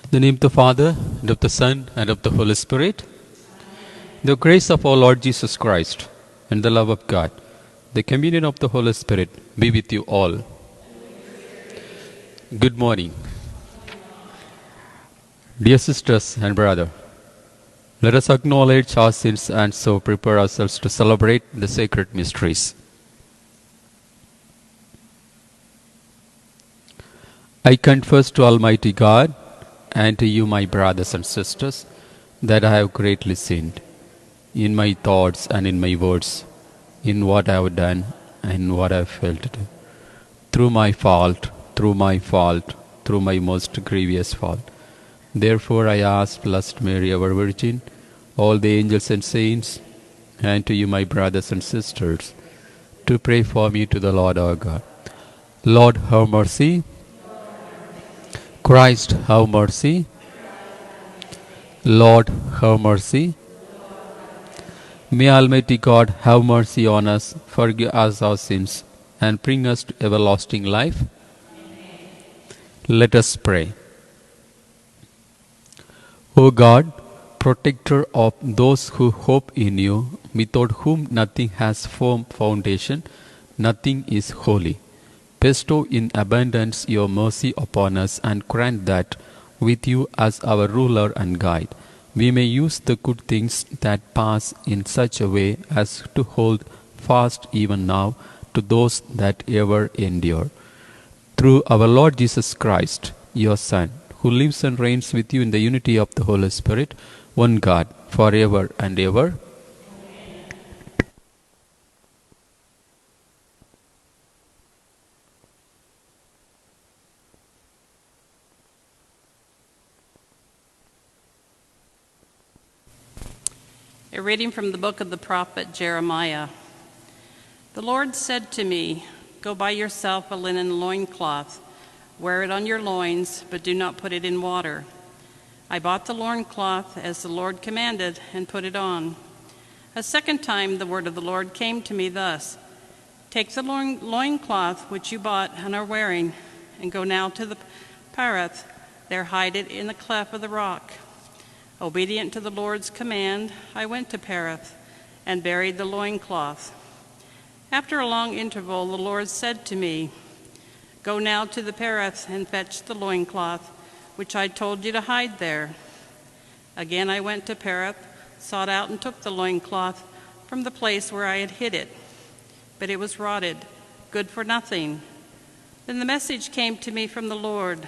In the name of the Father, and of the Son, and of the Holy Spirit, the grace of our Lord Jesus Christ, and the love of God, the communion of the Holy Spirit be with you all. Good morning. Dear sisters and brother, let us acknowledge our sins and so prepare ourselves to celebrate the sacred mysteries. I confess to Almighty God and to you, my brothers and sisters, that I have greatly sinned in my thoughts and in my words, in what I have done and what I have failed to do. Through my fault, through my most grievous fault. Therefore I ask Blessed Mary, our Virgin, all the angels and saints, and to you, my brothers and sisters, to pray for me to the Lord our God. Lord, have mercy. Christ, have mercy. Lord, have mercy. May Almighty God have mercy on us, forgive us our sins, and bring us to everlasting life. Let us pray. O God, protector of those who hope in you, without whom nothing has firm foundation, nothing is holy. Bestow in abundance your mercy upon us and grant that, with you as our ruler and guide, we may use the good things that pass in such a way as to hold fast even now to those that ever endure. Through our Lord Jesus Christ, your Son, who lives and reigns with you in the unity of the Holy Spirit, one God, forever and ever. A reading from the book of the prophet Jeremiah. The Lord said to me, "Go buy yourself a linen loincloth. Wear it on your loins, but do not put it in water." I bought the loincloth as the Lord commanded and put it on. A second time the word of the Lord came to me thus: "Take the loincloth which you bought and are wearing, and go now to the Pareth. There hide it in the cleft of the rock." Obedient to the Lord's command, I went to Pareth and buried the loincloth. After a long interval, the Lord said to me, "Go now to the Pareth and fetch the loincloth, which I told you to hide there." Again I went to Pareth, sought out and took the loincloth from the place where I had hid it. But it was rotted, good for nothing. Then the message came to me from the Lord.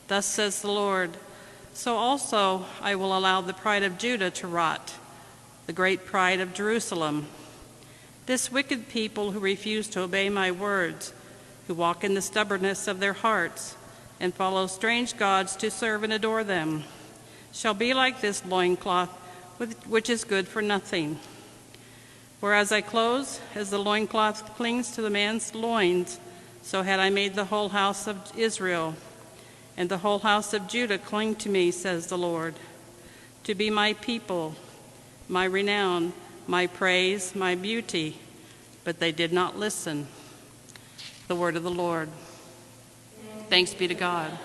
Thus says the Lord, "So also I will allow the pride of Judah to rot, the great pride of Jerusalem. This wicked people who refuse to obey my words, who walk in the stubbornness of their hearts, and follow strange gods to serve and adore them, shall be like this loincloth, which is good for nothing." Whereas I close, as the loincloth clings to the man's loins, so had I made the whole house of Israel and the whole house of Judah cling to me, says the Lord, to be my people, my renown, my praise, my beauty. But they did not listen. The word of the Lord. Thanks be to God.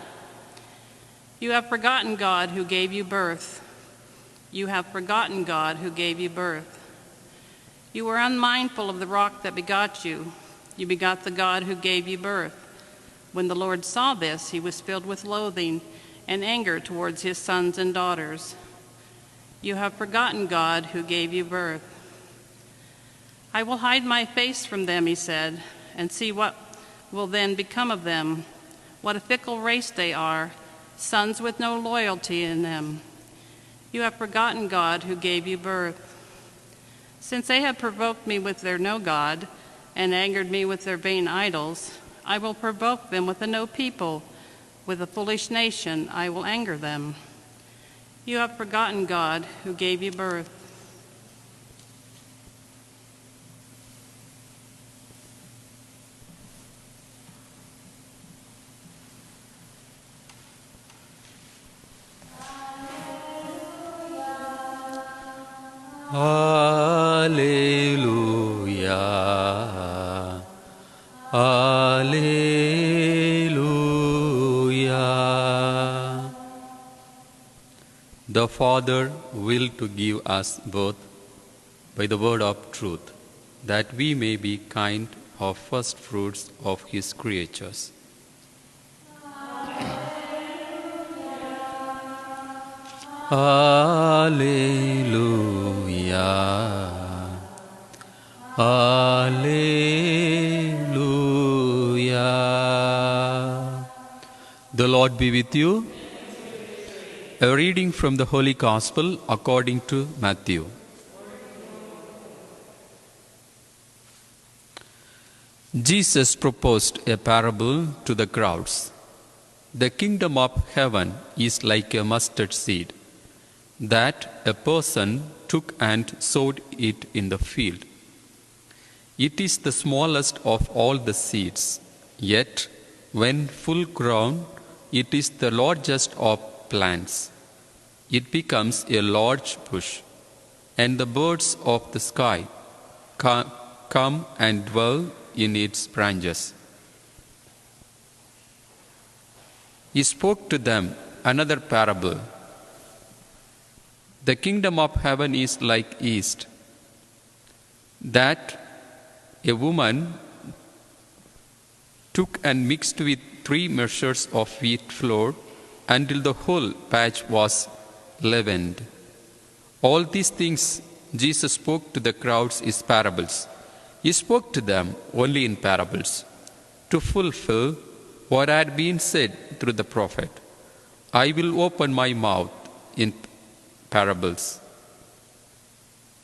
You have forgotten God who gave you birth. You have forgotten God who gave you birth. You were unmindful of the rock that begot you. You begot the God who gave you birth. When the Lord saw this, he was filled with loathing and anger towards his sons and daughters. You have forgotten God who gave you birth. I will hide my face from them, he said, and see what will then become of them. What a fickle race they are, sons with no loyalty in them. You have forgotten God who gave you birth. Since they have provoked me with their no God and angered me with their vain idols, I will provoke them with a no people. With a foolish nation I will anger them. You have forgotten God who gave you birth. Alleluia. Alleluia. The Father willed to give us birth by the word of truth, that we may be kind of first fruits of His creatures. Alleluia. Alleluia. The Lord be with you. A reading from the Holy Gospel according to Matthew. Jesus proposed a parable to the crowds. The kingdom of heaven is like a mustard seed that a person took and sowed it in the field. It is the smallest of all the seeds, yet when full grown, it is the largest of plants. It becomes a large bush, and the birds of the sky come and dwell in its branches. He spoke to them another parable. The kingdom of heaven is like yeast, that a woman took and mixed with 3 measures of wheat flour until the whole batch was leavened. All these things Jesus spoke to the crowds in parables. He spoke to them only in parables, to fulfill what had been said through the prophet. I will open my mouth in parables.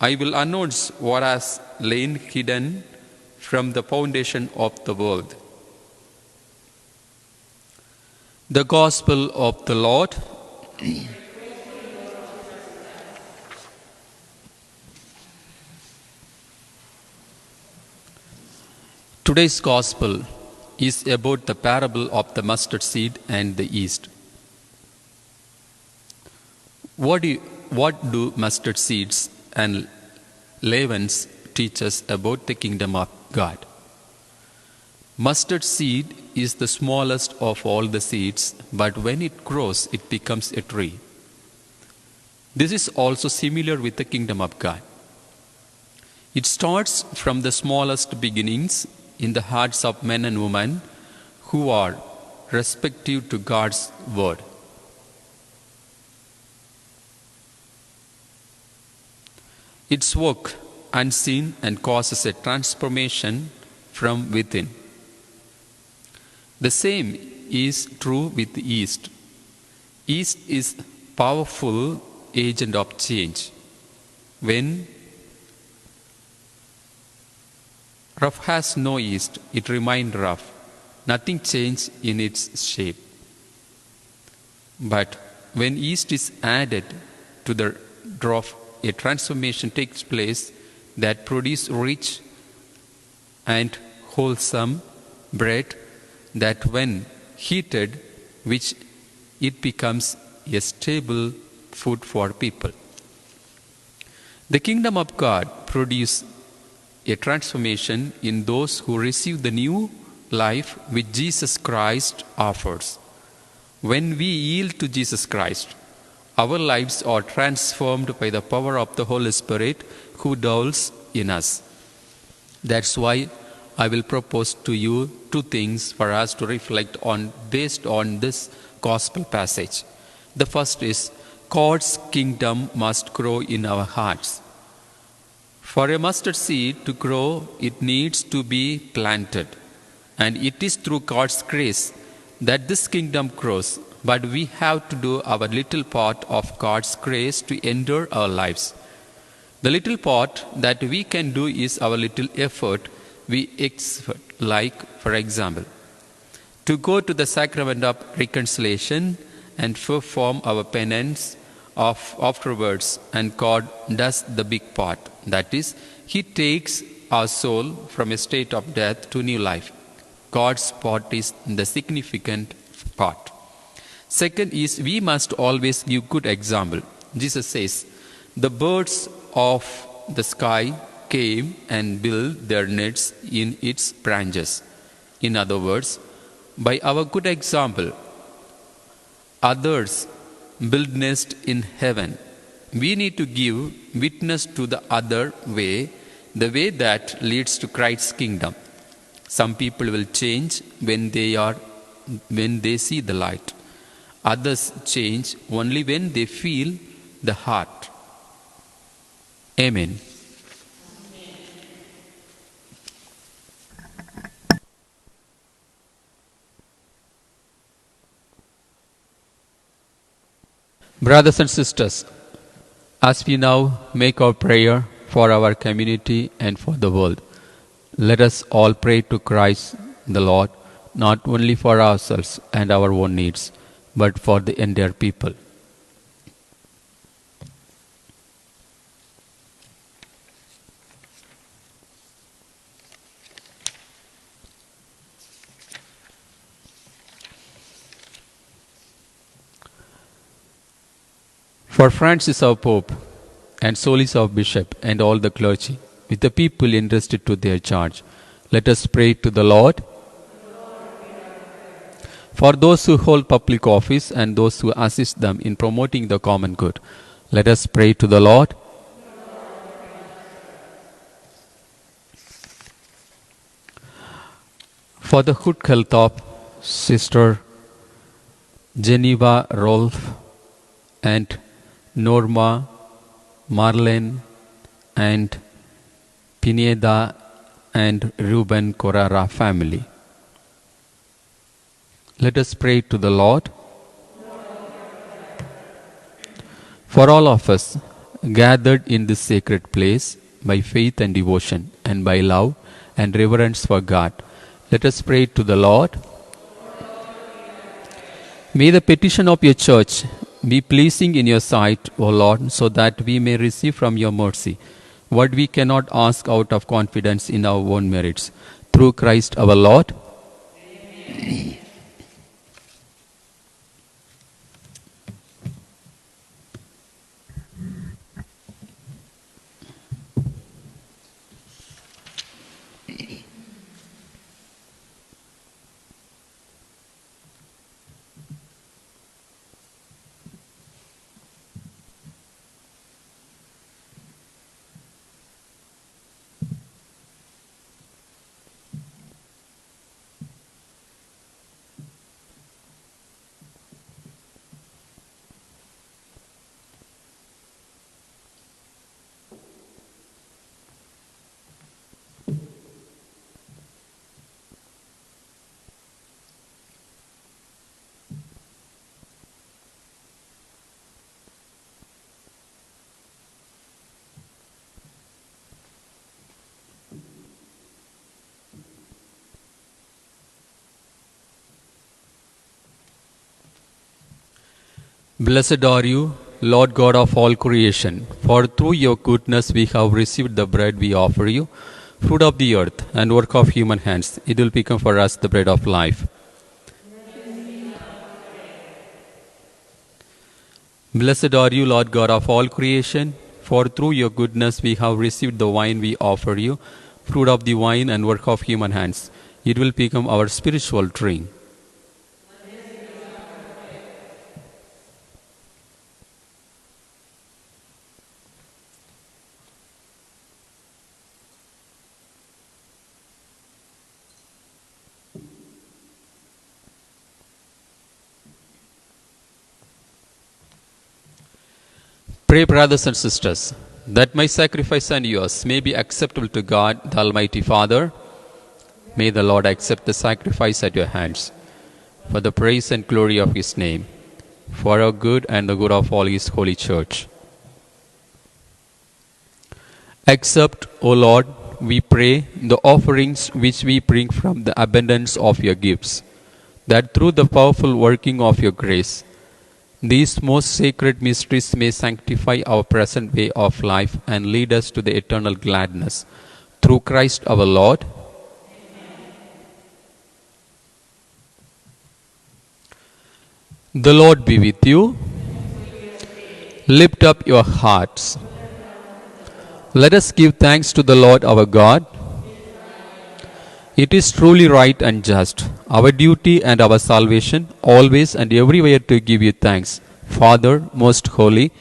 I will announce what has lain hidden from the foundation of the world. The Gospel of the Lord. Today's Gospel is about the parable of the mustard seed and the yeast. What do mustard seeds and leavens teach us about the kingdom of God? Mustard seed is the smallest of all the seeds, but when it grows, it becomes a tree. This is also similar with the kingdom of God. It starts from the smallest beginnings in the hearts of men and women who are receptive to God's word. Its work unseen and causes a transformation from within. The same is true with yeast. Yeast is a powerful agent of change. When rough has no yeast, it remains rough. Nothing changes in its shape. But when yeast is added to the dough, a transformation takes place that produces rich and wholesome bread that when heated, which it becomes a stable food for people. The kingdom of God produces a transformation in those who receive the new life which Jesus Christ offers. When we yield to Jesus Christ, our lives are transformed by the power of the Holy Spirit who dwells in us. That's why I will propose to you 2 things for us to reflect on based on this gospel passage. The first is God's kingdom must grow in our hearts. For a mustard seed to grow, it needs to be planted. And it is through God's grace that this kingdom grows. But we have to do our little part of God's grace to endure our lives. The little part that we can do is our little effort we exert, like, for example, to go to the sacrament of reconciliation and perform our penance afterwards, and God does the big part. That is, He takes our soul from a state of death to new life. God's part is the significant part. Second is, we must always give good example. Jesus says, the birds of the sky came and built their nets in its branches. In other words, by our good example, others build nest in heaven. We need to give witness to the other way, the way that leads to Christ's kingdom. Some people will change when they see the light. Others change only when they feel the heart. Amen. Brothers and sisters, as we now make our prayer for our community and for the world, let us all pray to Christ the Lord, not only for ourselves and our own needs, but for the entire people. For Francis our Pope, and Solis our Bishop, and all the clergy, with the people entrusted to their charge, let us pray to the Lord. For those who hold public office and those who assist them in promoting the common good, let us pray to the Lord. For the good health of Sister Geneva Rolf and Norma, Marlene, and Pineda and Ruben Corrara family, let us pray to the Lord. For all of us gathered in this sacred place by faith and devotion and by love and reverence for God, let us pray to the Lord. May the petition of your church be pleasing in your sight, O Lord, so that we may receive from your mercy what we cannot ask out of confidence in our own merits. Through Christ our Lord. Amen. Blessed are you, Lord God of all creation, for through your goodness we have received the bread we offer you, fruit of the earth and work of human hands. It will become for us the bread of life. Blessed are you, Lord God of all creation, for through your goodness we have received the wine we offer you, fruit of the vine and work of human hands. It will become our spiritual drink. Pray, brothers and sisters, that my sacrifice and yours may be acceptable to God, the Almighty Father. May the Lord accept the sacrifice at your hands, for the praise and glory of His name, for our good and the good of all His holy church. Accept, O Lord, we pray, the offerings which we bring from the abundance of your gifts, that through the powerful working of your grace, these most sacred mysteries may sanctify our present way of life and lead us to the eternal gladness. Through Christ our Lord. Amen. The Lord be with you. Lift up your hearts. Let us give thanks to the Lord our God. It is truly right and just, our duty and our salvation, always and everywhere to give you thanks, Father, most holy,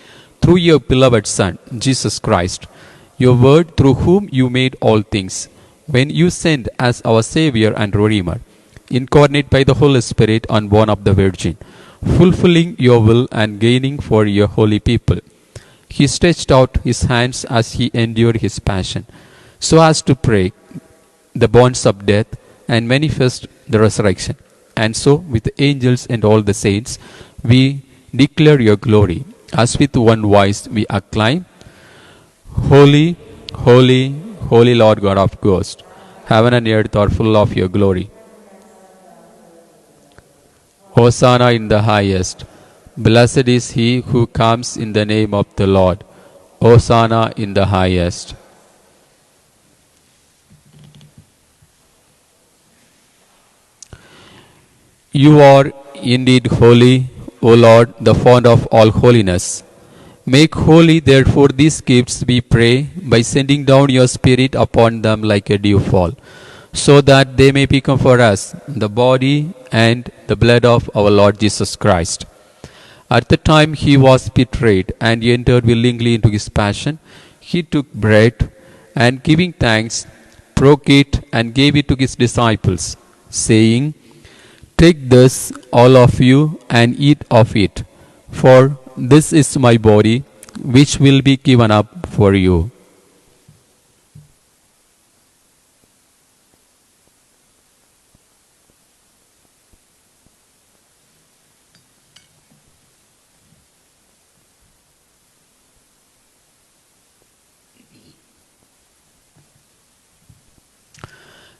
through your beloved Son, Jesus Christ, your word through whom you made all things, when you sent as our Savior and Redeemer, incarnate by the Holy Spirit and born of the Virgin, fulfilling your will and gaining for your holy people. He stretched out his hands as he endured his passion, so as to break the bonds of death and manifest the resurrection. And so, with the angels and all the saints, we declare your glory, as with one voice we acclaim, Holy, holy, holy Lord God of hosts, heaven and earth are full of your glory. Hosanna in the highest. Blessed is he who comes in the name of the Lord. Hosanna in the highest. You are indeed holy, O Lord, the fount of all holiness. Make holy, therefore, these gifts, we pray, by sending down your Spirit upon them like a dewfall, so that they may become for us the body and the blood of our Lord Jesus Christ. At the time he was betrayed and entered willingly into his passion, he took bread and, giving thanks, broke it and gave it to his disciples, saying, Take this, all of you, and eat of it, for this is my body, which will be given up for you.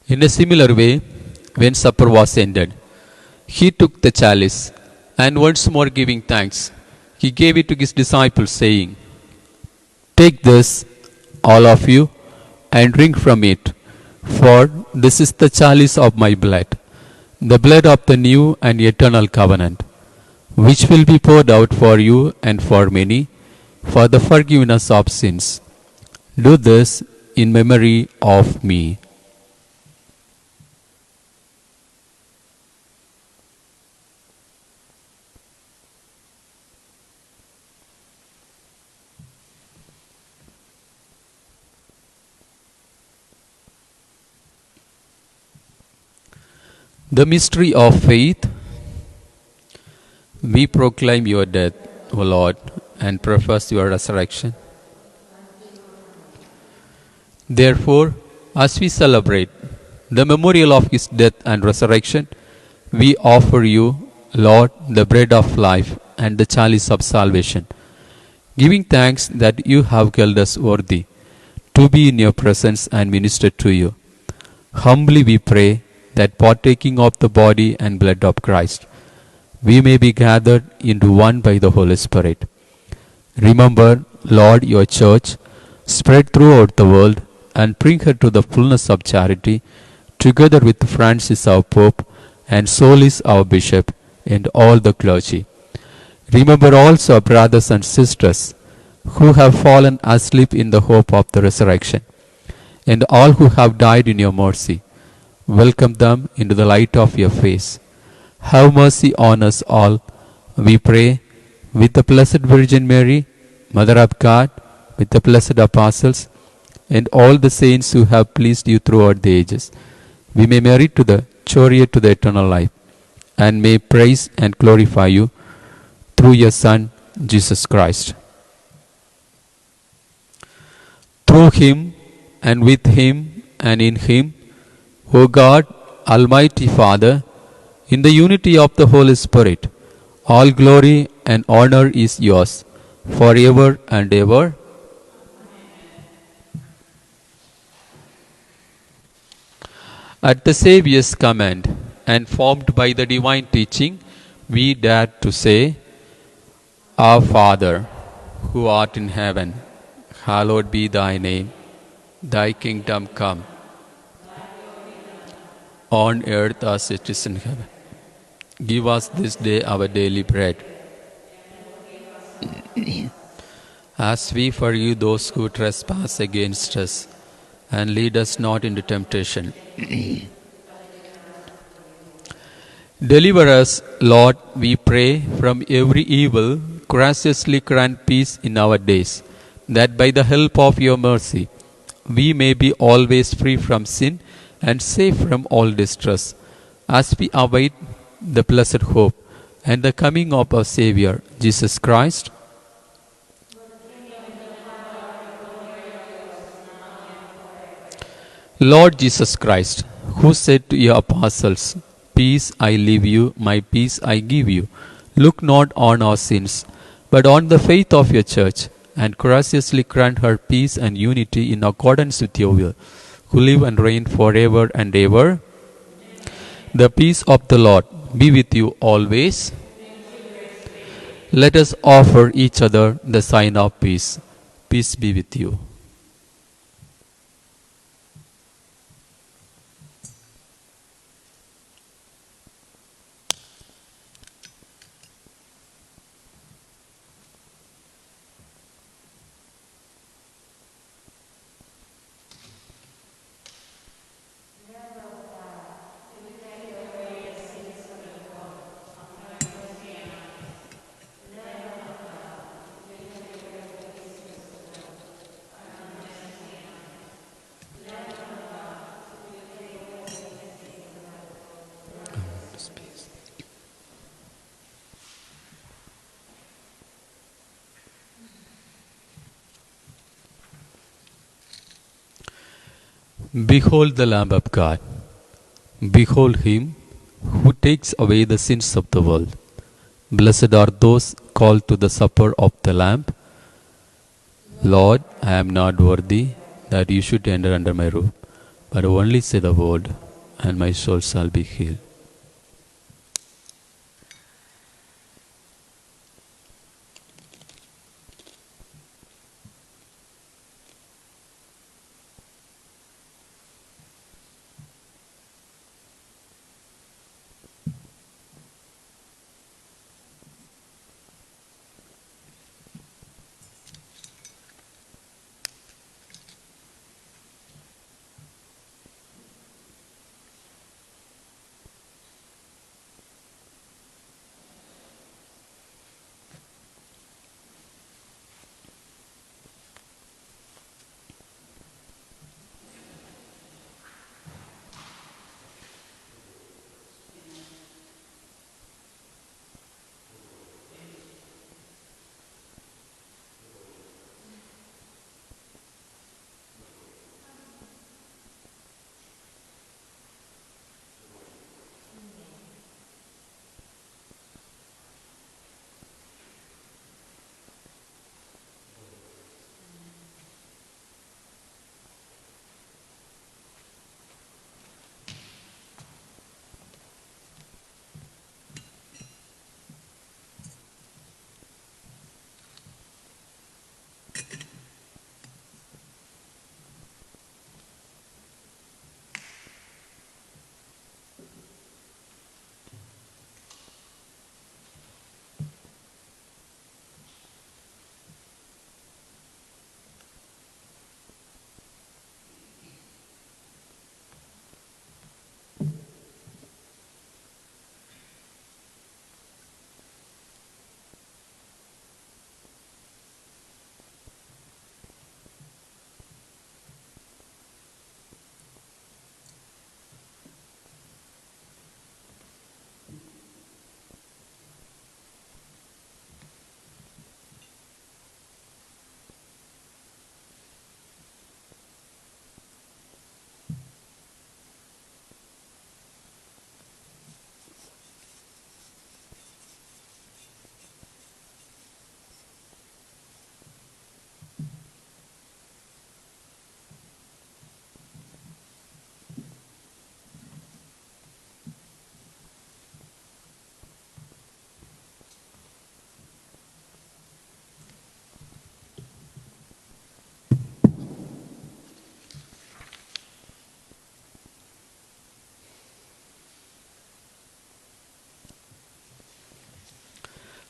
In a similar way, when supper was ended, he took the chalice, and once more giving thanks, he gave it to his disciples, saying, Take this, all of you, and drink from it, for this is the chalice of my blood, the blood of the new and eternal covenant, which will be poured out for you and for many, for the forgiveness of sins. Do this in memory of me. The mystery of faith. We proclaim your death, O Lord, and profess your resurrection. Therefore, as we celebrate the memorial of his death and resurrection, we offer you, Lord, the bread of life and the chalice of salvation, giving thanks that you have held us worthy to be in your presence and minister to you. Humbly we pray that partaking of the body and blood of Christ, we may be gathered into one by the Holy Spirit. Remember, Lord, your church, spread throughout the world, and bring her to the fullness of charity, together with Francis our Pope, and Solis our Bishop, and all the clergy. Remember also our brothers and sisters who have fallen asleep in the hope of the resurrection, and all who have died in your mercy. Welcome them into the light of your face. Have mercy on us all, we pray, with the Blessed Virgin Mary, Mother of God, with the blessed apostles, and all the saints who have pleased you throughout the ages. We may merit to the chariot to the eternal life, and may praise and glorify you through your Son, Jesus Christ. Through him, and with him, and in him, O God, Almighty Father, in the unity of the Holy Spirit, all glory and honor is yours, forever and ever. At the Saviour's command, and formed by the divine teaching, we dare to say, Our Father, who art in heaven, hallowed be thy name. Thy kingdom come. On earth as it is in heaven. Give us this day our daily bread. As we forgive those who trespass against us, and lead us not into temptation. Deliver us, Lord, we pray, from every evil, graciously grant peace in our days, that by the help of your mercy we may be always free from sin and safe from all distress, as we await the blessed hope and the coming of our Savior, Jesus Christ. Lord Jesus Christ, who said to your apostles, "Peace I leave you, my peace I give you," look not on our sins, but on the faith of your church, and graciously grant her peace and unity in accordance with your will, who live and reign forever and ever. The peace of the Lord be with you always. Let us offer each other the sign of peace. Peace be with you. Behold the Lamb of God. Behold him who takes away the sins of the world. Blessed are those called to the supper of the Lamb. Lord, I am not worthy that you should enter under my roof, but only say the word, and my soul shall be healed.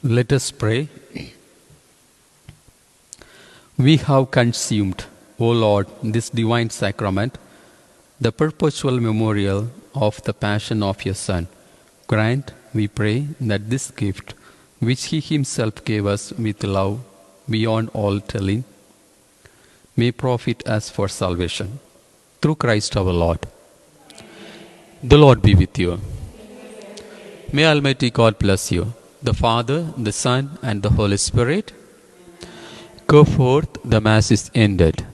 Let us pray. We have consumed, O Lord, this divine sacrament, the perpetual memorial of the passion of your Son. Grant, we pray, that this gift, which He Himself gave us with love beyond all telling, may profit us for salvation. Through Christ our Lord. The Lord be with you. May Almighty God bless you, the Father, the Son, and the Holy Spirit. Go forth, the Mass is ended.